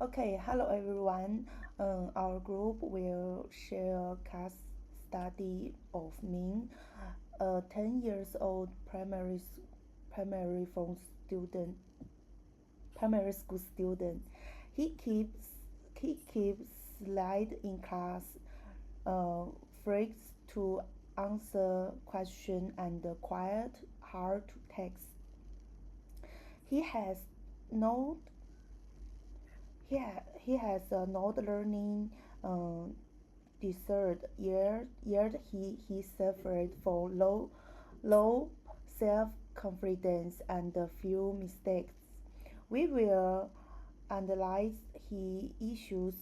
Okay, hello everyone. Our group will share a case study of Ming, a 10 years old primary from student primary school student. He keeps he keeps slide in class, uh, freaks to answer question and quiet hard to text. He has no he has not learning uh, disorder, yet he suffered for low self confidence and a few mistakes. We will analyze his issues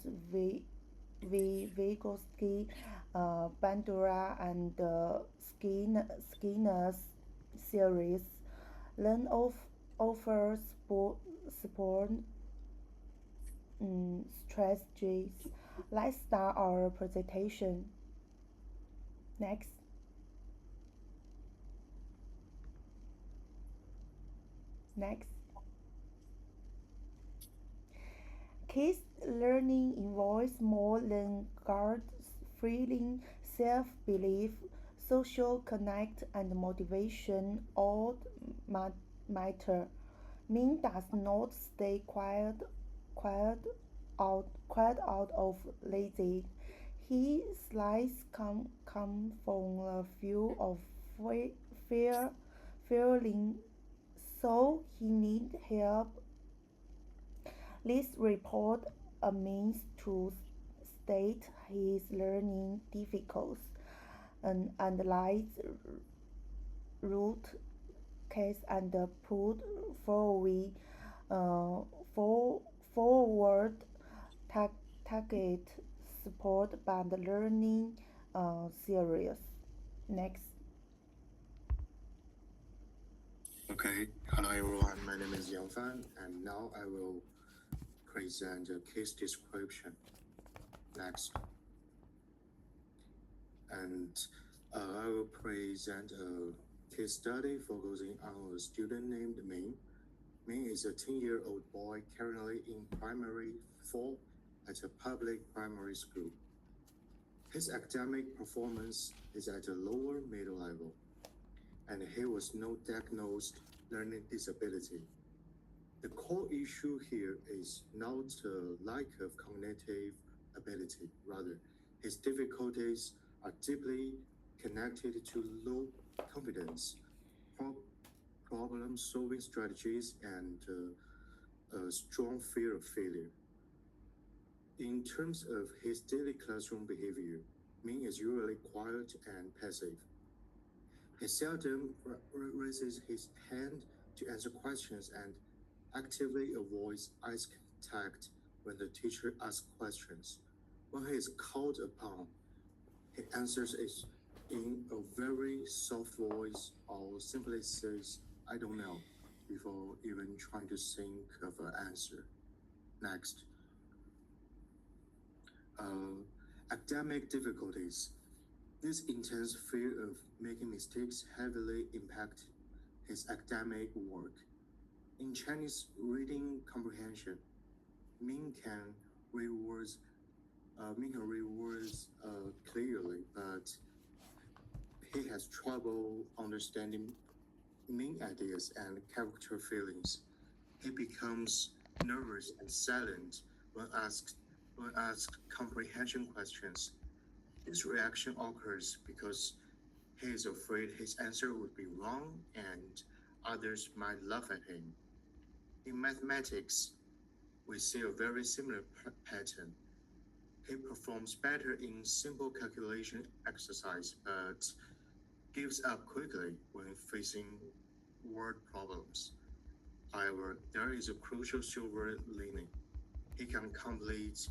Vygotsky, Bandura, and Skinner's series. Learn of offers support strategies. Let's start our presentation. Next, next. Kids learning involves more than guards, feeling, self-belief, social connect, and motivation all matter. Ming does not stay quiet quiet out of lazy. His slides come from a view of fear, feeling, so he need help. This report aims to state his learning difficulties and analyze root case and put forward uh, for forward target support by the learning series. Next. Okay, hello everyone. My name is Yang Fan, and now I will present a case description. Next, and I will present a case study focusing on a student named Ming. Ming is a 10-year-old boy currently in primary 4 at a public primary school. His academic performance is at a lower middle level, and he was not diagnosed learning disability. The core issue here is not a lack of cognitive ability, rather, his difficulties are deeply connected to low confidence, pro- problem solving strategies, and a strong fear of failure. In terms of his daily classroom behavior, Ming is usually quiet and passive. He seldom raises his hand to answer questions and actively avoids eye contact when the teacher asks questions. When he is called upon, he answers it in a very soft voice or simply says, I don't know, before even trying to think of an answer. Next, uh, academic difficulties. This intense fear of making mistakes heavily impact his academic work. In Chinese reading comprehension, Ming can read words, clearly, but he has trouble understanding main ideas and character feelings. He becomes nervous and silent when asked comprehension questions. This reaction occurs because he is afraid his answer would be wrong and others might laugh at him. In mathematics, we see a very similar pattern. He performs better in simple calculation exercise, but gives up quickly when facing word problems. However, there is a crucial silver lining. He can complete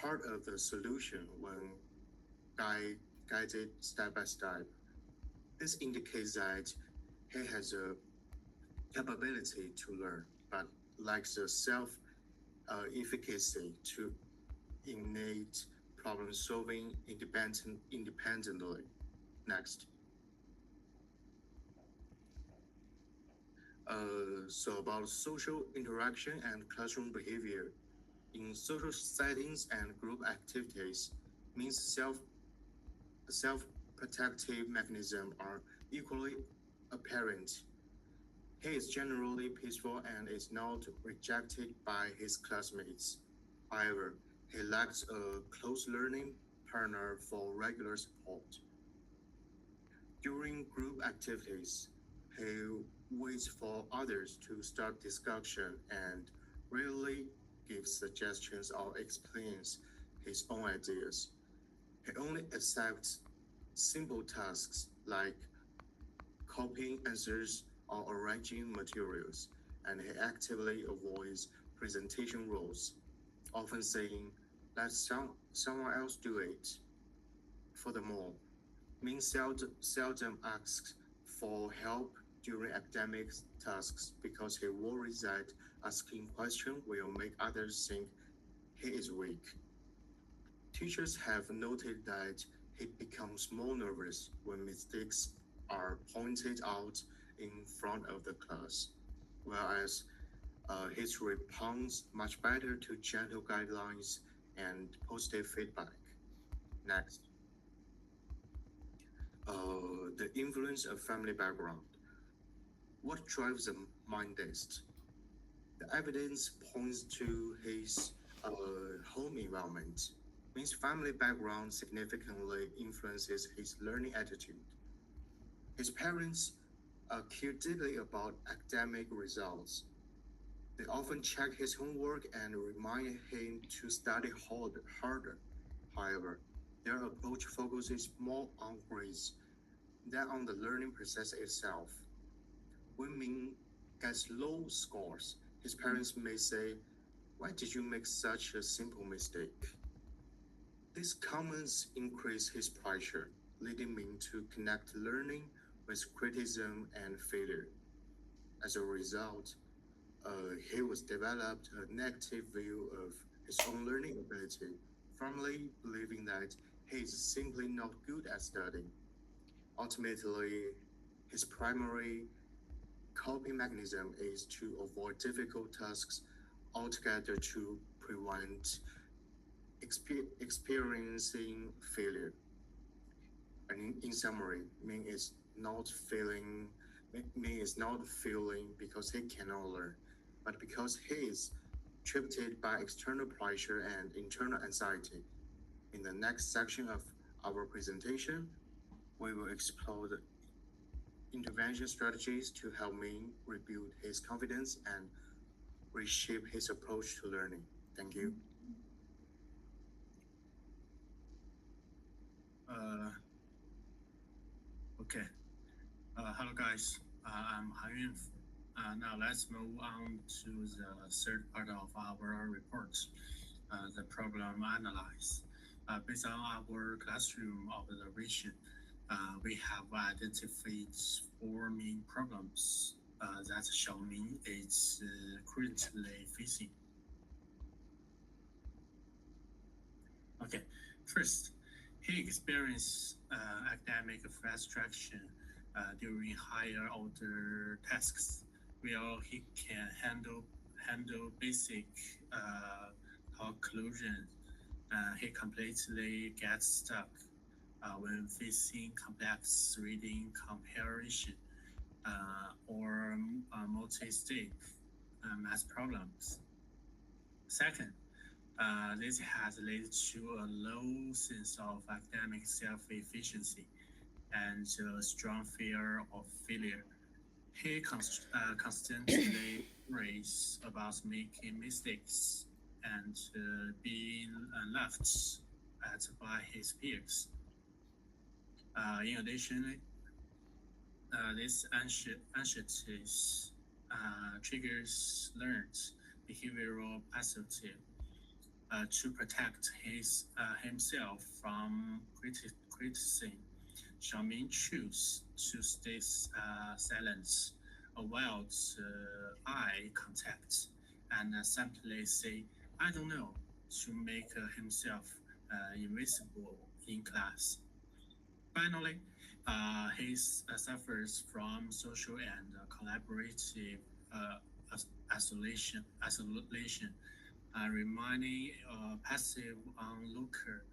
part of the solution when guided step by step. This indicates that he has a capability to learn, but lacks the self efficacy to innate problem solving independently. Next. So about social interaction and classroom behavior. In social settings and group activities, means self-protective mechanisms are equally apparent. He is generally peaceful and is not rejected by his classmates. However, he lacks a close learning partner for regular support. During group activities, he waits for others to start discussion and rarely gives suggestions or explains his own ideas. He only accepts simple tasks like copying answers or arranging materials, and he actively avoids presentation roles, often saying, let someone else do it. Furthermore, Min seldom asks for help during academic tasks because he worries that asking questions will make others think he is weak. Teachers have noted that he becomes more nervous when mistakes are pointed out in front of the class, whereas his responds much better to gentle guidelines and positive feedback. Next, the influence of family background. What drives a mind test? The evidence points to his home environment. Means family background significantly influences his learning attitude. His parents care deeply about academic results. They often check his homework and remind him to study harder. However, their approach focuses more on grades than on the learning process itself. When Ming gets low scores, his parents may say, why did you make such a simple mistake? These comments increase his pressure, leading Ming to connect learning with criticism and failure. As a result, he was developed a negative view of his own learning ability, firmly believing that he is simply not good at studying. Ultimately, his primary coping mechanism is to avoid difficult tasks altogether to prevent experiencing failure. And in summary, Ming is not failing because he cannot learn, but because he is trapped by external pressure and internal anxiety. In the next section of our presentation, we will explore the intervention strategies to help Ming rebuild his confidence and reshape his approach to learning. Thank you. Okay. Hello, guys. I'm Han Yun. Now let's move on to the third part of our report, the problem analyze. Based on our classroom observation, we have identified four main problems that Xiaoming is currently facing. Okay, first, he experienced academic frustration during higher order tasks, where he can handle basic conclusions. He completely gets stuck when facing complex reading comparison or multi-step math problems. Second, this has led to a low sense of academic self-efficiency and a strong fear of failure. He constantly worries about making mistakes and being left at by his peers. In addition, this anxiety triggers learned behavioral passivity to protect himself from criticism. Xiaoming choose to stay silent, avoid eye contact, and simply say, I don't know, to make himself invisible in class. Finally, he suffers from social and collaborative uh, isolation. reminding a passive onlooker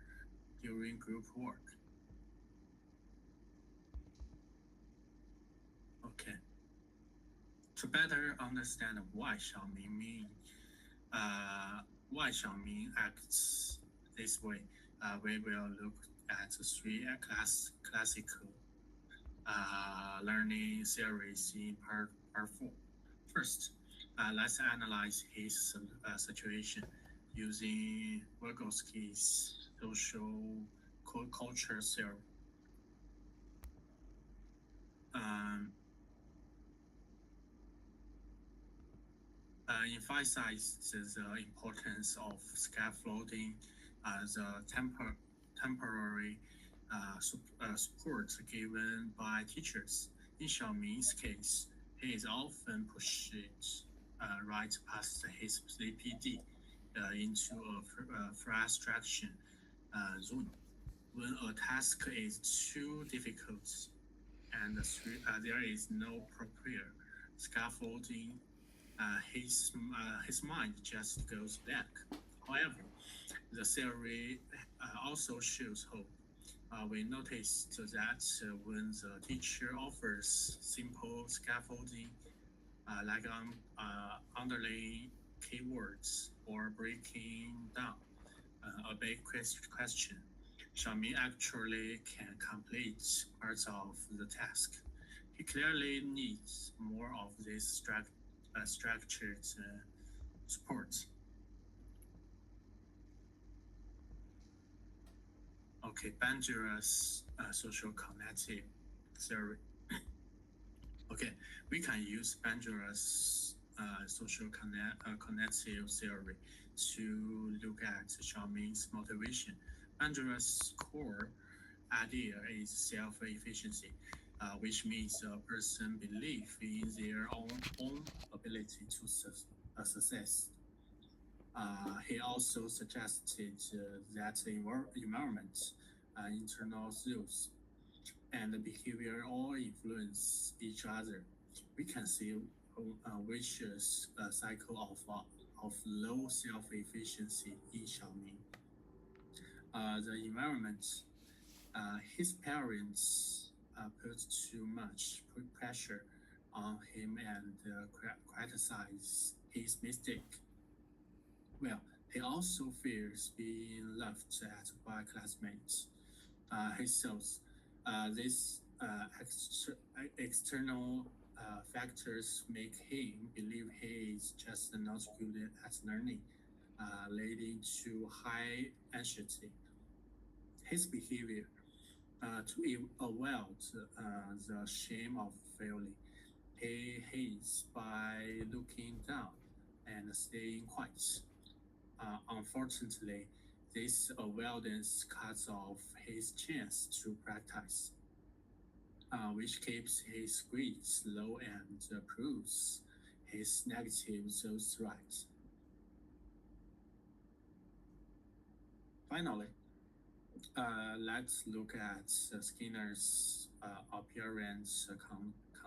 during group work. Okay. To better understand why Xiaoming acts this way, we will look at three classical learning theories in part 4. First, let's analyze his situation using Vygotsky's social culture theory. Um, emphasizes the importance of scaffolding as a temporary support given by teachers. In Xiaoming's case, he is often pushed right past his CPD into a frustration zone. When a task is too difficult and there is no proper scaffolding, his mind just goes black. However, the theory also shows hope. We noticed that when the teacher offers simple scaffolding, like underlying keywords or breaking down a big question, Xiaoming actually can complete parts of the task. He clearly needs more of this structured support. Okay, Bandura's social cognitive theory. Okay, we can use Bandura's social cognitive theory to look at Xiaoming's motivation. Bandura's core idea is self-efficiency, which means a person believes in their own ability to success. He also suggested that environment, internal rules, and behavior all influence each other. We can see a vicious cycle of low self-efficiency in Xiaoming. The environment, his parents put too much pressure on him and criticize his mistake. Well, he also fears being laughed at by classmates. He shows these external factors make him believe he is just not good at learning, leading to high anxiety. His behavior to avoid the shame of failing, he hates by looking down and staying quiet. Unfortunately, this avoidance cuts off his chance to practice, which keeps his grades low and proves his negative thoughts right. Finally, let's look at Skinner's appearance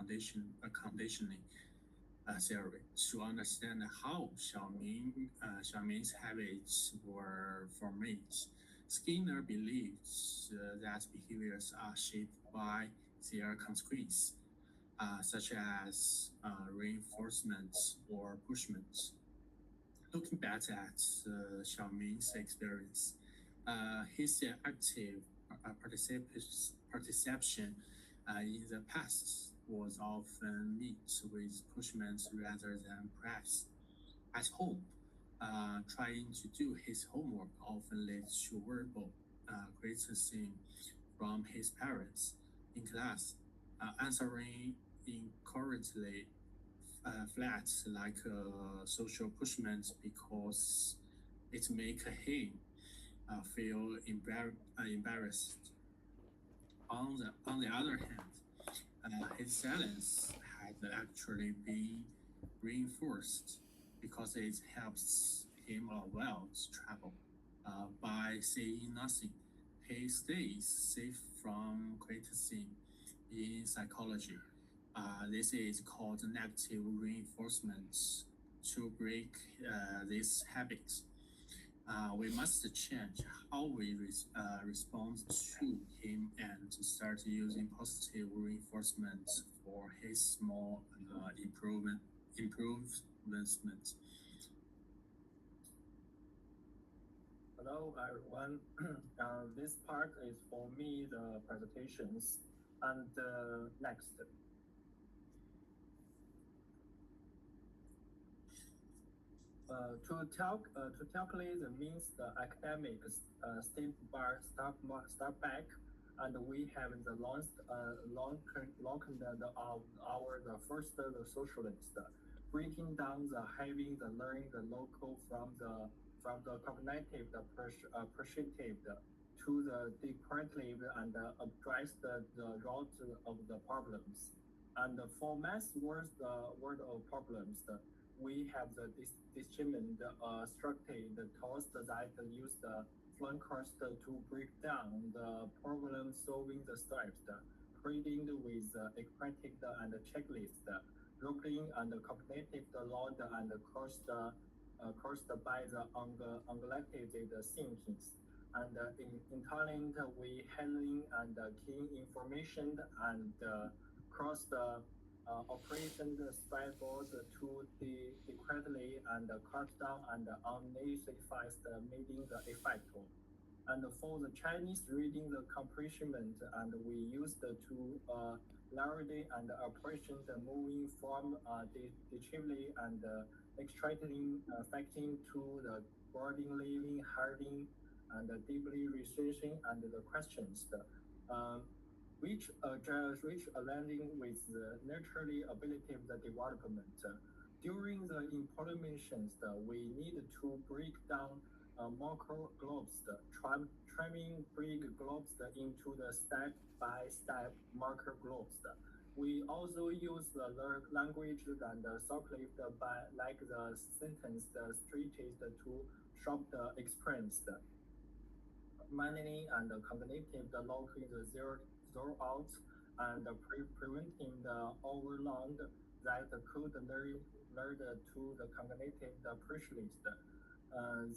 conditioning theory to understand how Xiaoming's habits were formed. Skinner believes that behaviors are shaped by their consequences, such as reinforcement or punishment. Looking back at Xiaoming's experience, his active participation in the past was often met with punishment rather than praise. At home, trying to do his homework often led to verbal criticism from his parents. In class, answering incorrectly flat like social punishment because it make him feel embarrassed. On the other hand, his silence had actually been reinforced because it helps him avoid trouble. By saying nothing, he stays safe from criticism. In psychology, this is called negative reinforcement. to break these habits. We must change how we respond to him and start using positive reinforcement for his small improvements. Hello, everyone. This part is for me, the presentations. And next. To calculate the means the academics step back, and we have the the first the socialist, breaking down the having the learning the local from the cognitive the perceptive to the decorative and address the root of the problems. And for math words the word of problems, we have the discernment structure the task that use the flunkers to break down the problem solving the steps, creating with expected and checklist, looking and cognitive the load and caused by the ungalactic thinking. And in talent, we handling and key information and cross the operation spreadboard to the correctly and cut down and unnecessify the meeting the effect. And for the Chinese reading the accomplishment, and we use the to largely and operation the moving from the chiefly and extracting affecting to the boarding, living, harding, and deeply researching and the questions. Which aligning with the naturally ability of the development. During the implementations, we need to break down macro globes, trimming big globes into the step-by-step marker globes. We also use the language and circulate by like the sentence the straightest to shop the experience. Managing and cognitive the locking the zero out and preventing the overload that could lead to the cognitive the specialist.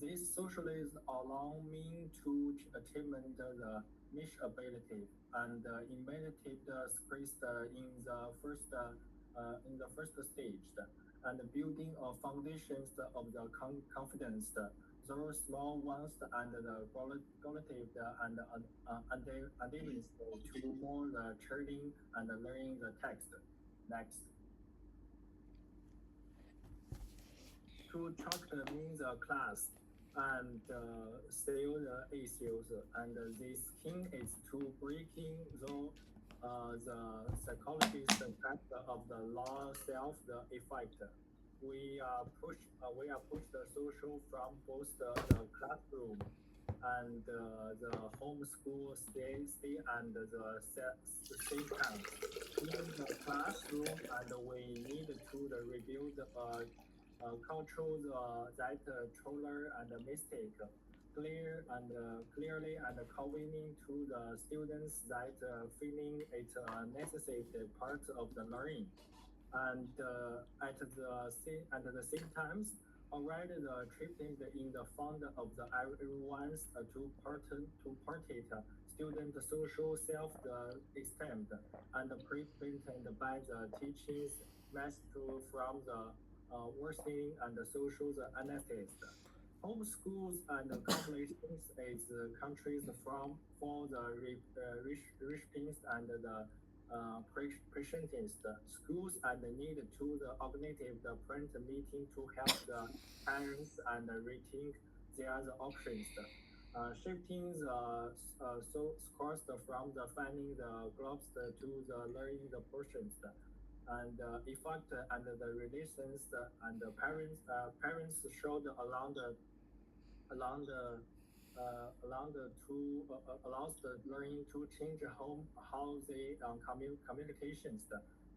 This socialists allow me to achievement the niche ability and immediate expressed in the first stage, and building a foundations of the confidence. Those small ones and the qualitative and abilities to more the trading and learning the text. Next. To chapter means a class and still the issues, and this thing is to breaking the psychologist effect of the law self the effect. We are push the social from both the classroom and the homeschool stay and the same time. In the classroom, and we need to review the control that troller and the mistake clearly and conveying to the students that feeling it's a necessary part of the learning, and at the same times already the treatment in the fund of the everyone's to partake student social self the esteemed and prevented by the teachings master from the worsening and the social anesthesia. Homeschools and accommodations is countries from for the recipients and the patients. Schools and need to the organize the parent meeting to help the parents and rethink their options. Shifting the scores from the finding the groups to the learning the portions, and effect and the relations and the parents showed along the to allows the learning to change how they communications,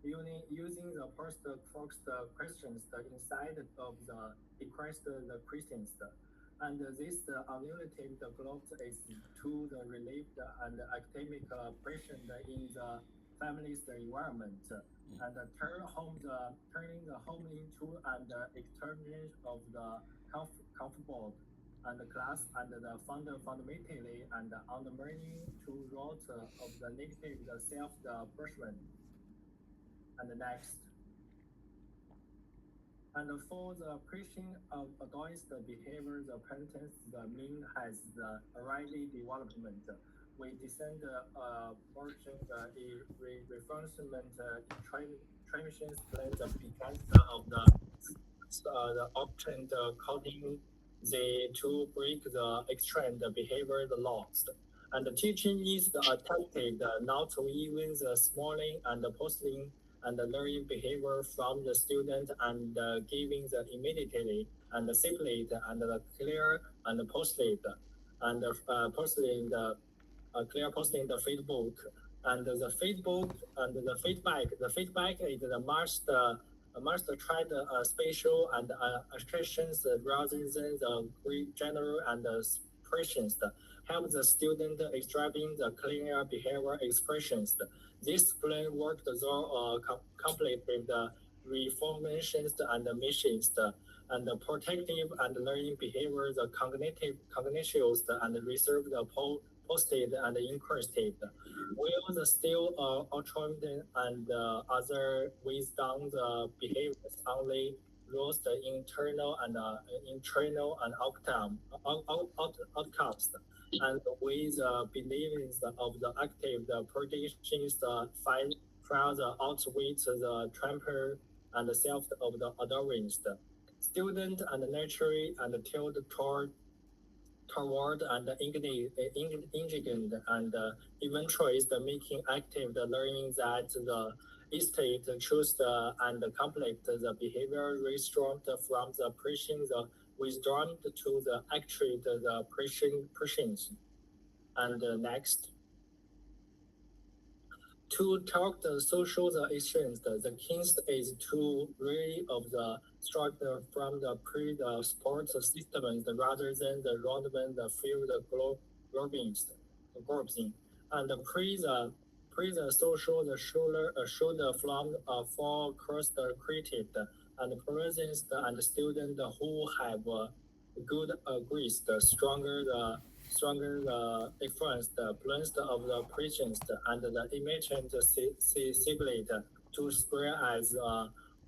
using the first first questions inside of the request the questions, and this unlimited the globe is to the relief and academic pressure in the family's environment, and turning the home into an extermination of the comfortable and the class and the fundamentally and undermining to root of the negative the self the person. And the next, and for the preaching of against the behavior, the penitence, the mean has the already development. We descend merchant refurbishment traditions plans because of the option the coding the to break the extreme the behavior the lost. And the teaching is the attempted not to even the smalling and the posting and the learning behavior from the student and giving the immediately and the simply and the clear and the posted and posting the clear posting the Facebook and the Facebook and the feedback. The feedback is the master tried spatial and assertions rather than the general and expressions. Help the student extracting the clear behavior expressions. This plan worked though complete with the reformations and the missions and the protective and learning behavior, the cognitive cognitions and reserve the posted and encouraged. Will the still alternate and other ways down the behaviors only roast the internal and outcomes and with beliefs of the active the predictions the fight from the outweigh the tramper and the self of the adorings. Student and naturally and tilt toward and ingredient and eventually the making active the learning that the estate choose the and complete the behavior restored from the preaching the withdrawn to the actually the preachings. And next, to talk the social the exchange, the kings is to really of the structure from the pre the sports systems rather than the round the field grouping and the pre the social the shoulder from for course the created and presence and student who have good agrees the stronger the influence the plans of the preachings and the image and the civility to spread as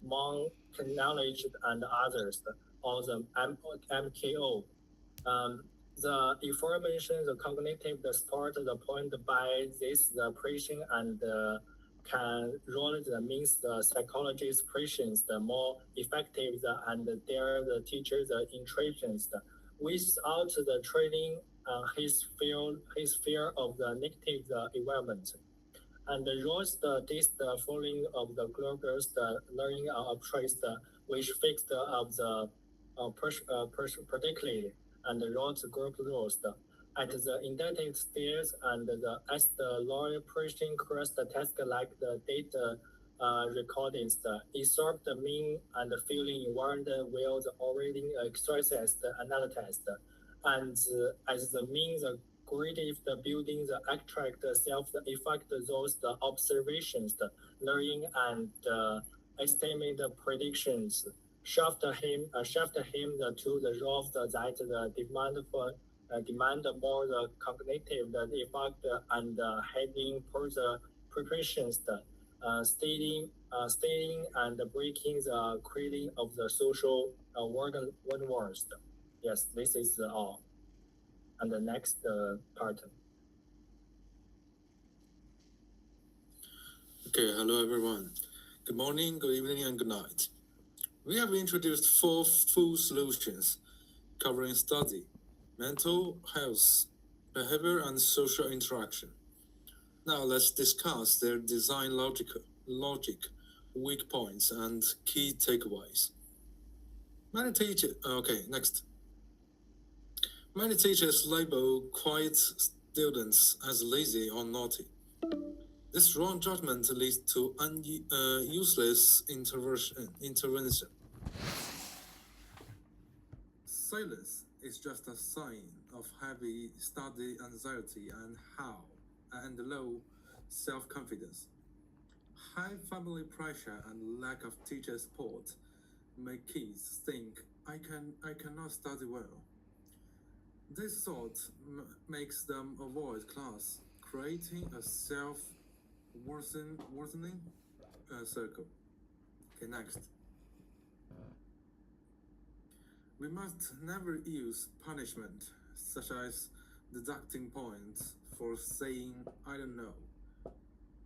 among knowledge and others or the MKO. Um, the information, the cognitive, the support, the point by this, the preaching and can roll the means the psychologist preachings, the more effective and their the teachers the instructions. Without the training, his fear of the negative environment and the rules the following of the globals the learning trace which fixed of the particularly and the roads group rules at the indicted stairs and as the lawyer preaching cross the task like the data recordings it solved the mean and the feeling environment will the already exercise the analyzed and as the means creative the building the attract the self the effect those the observations the learning and estimate the predictions shift him to the role that the demand more the cognitive the effect and having further preparations stating and breaking the creating of the social word words. Yes, this is all. And the next part. Okay, hello everyone. Good morning, good evening, and good night. We have introduced 4 full solutions covering study, mental health, behavior, and social interaction. Now let's discuss their design logic, weak points, and key takeaways. Many teachers label quiet students as lazy or naughty. This wrong judgment leads to useless intervention. Silence is just a sign of heavy study anxiety and low self-confidence. High family pressure and lack of teacher support make kids think I cannot study well. This thought makes them avoid class, creating a self-worsening circle. Okay, next. We must never use punishment, such as deducting points for saying I don't know.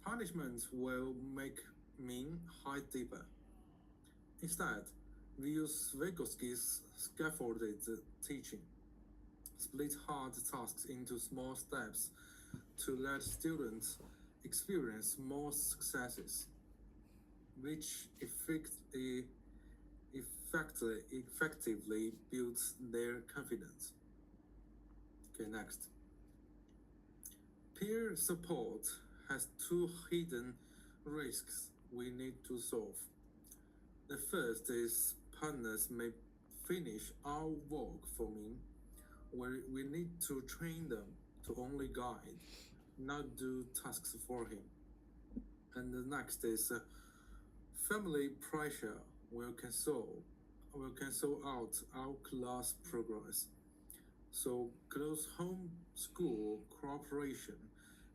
Punishment will make mean hide deeper. Instead, we use Vygotsky's scaffolded teaching. Split hard tasks into small steps to let students experience more successes, which effectively builds their confidence. Okay, next. Peer support has two hidden risks we need to solve. The first is partners may finish our work for me, where we need to train them to only guide, not do tasks for him. And the next is family pressure will cancel out our class progress. So close home school cooperation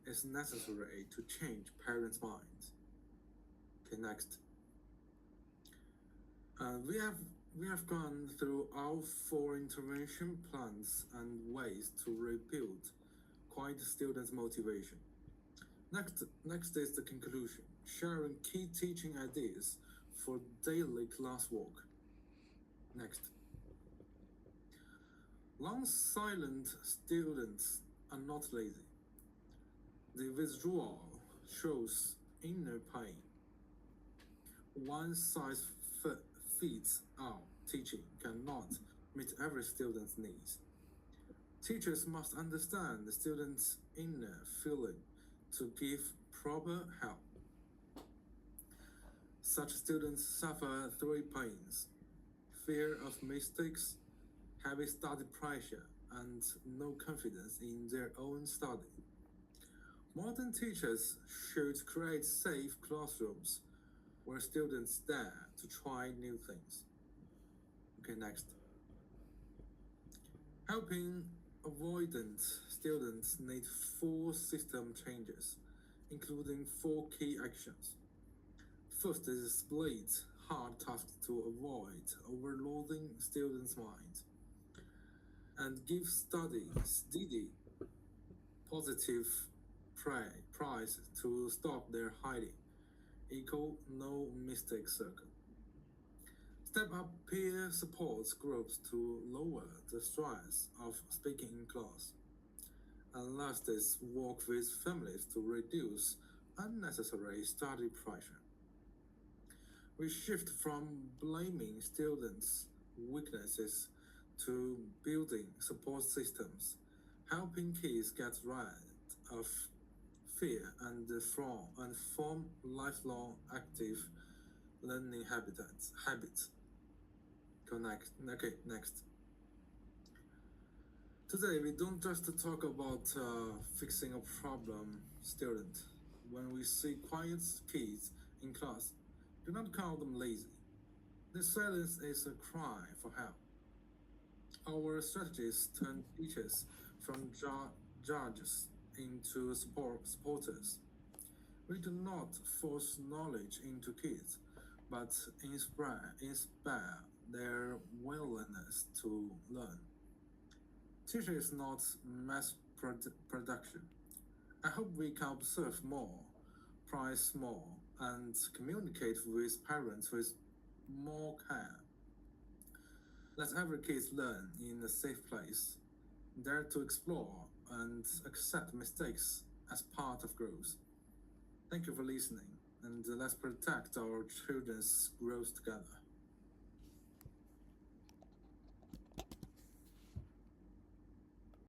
is necessary to change parents' minds. Okay, next. We have gone through our 4 intervention plans and ways to rebuild quiet students' motivation. Next is the conclusion, sharing key teaching ideas for daily classwork. Next. Long silent students are not lazy. The withdrawal shows inner pain. One size fits all teaching cannot meet every student's needs. Teachers must understand the student's inner feeling to give proper help. Such students suffer 3 pains: fear of mistakes, heavy study pressure, and no confidence in their own study. Modern teachers should create safe classrooms where students dare to try new things. Okay, next. Helping avoidant students need 4 system changes, including 4 key actions. First is split hard tasks to avoid overloading students' minds, and give steady, positive prize to stop their hiding. Equal no mistake circle. Step up peer support groups to lower the stress of speaking in class. And last is work with families to reduce unnecessary study pressure. We shift from blaming students' weaknesses to building support systems, helping kids get rid of fear and form lifelong active learning habits. Okay, next. Today we don't just talk about fixing a problem student. When we see quiet kids in class, do not call them lazy. This silence is a cry for help. Our strategies turn teachers from judges into supporters. We do not force knowledge into kids, but inspire their willingness to learn. Teaching is not mass production. I hope we can observe more, price more, and communicate with parents with more care. Let every kid learn in a safe place, dare to explore and accept mistakes as part of growth. Thank you for listening, and let's protect our children's growth together.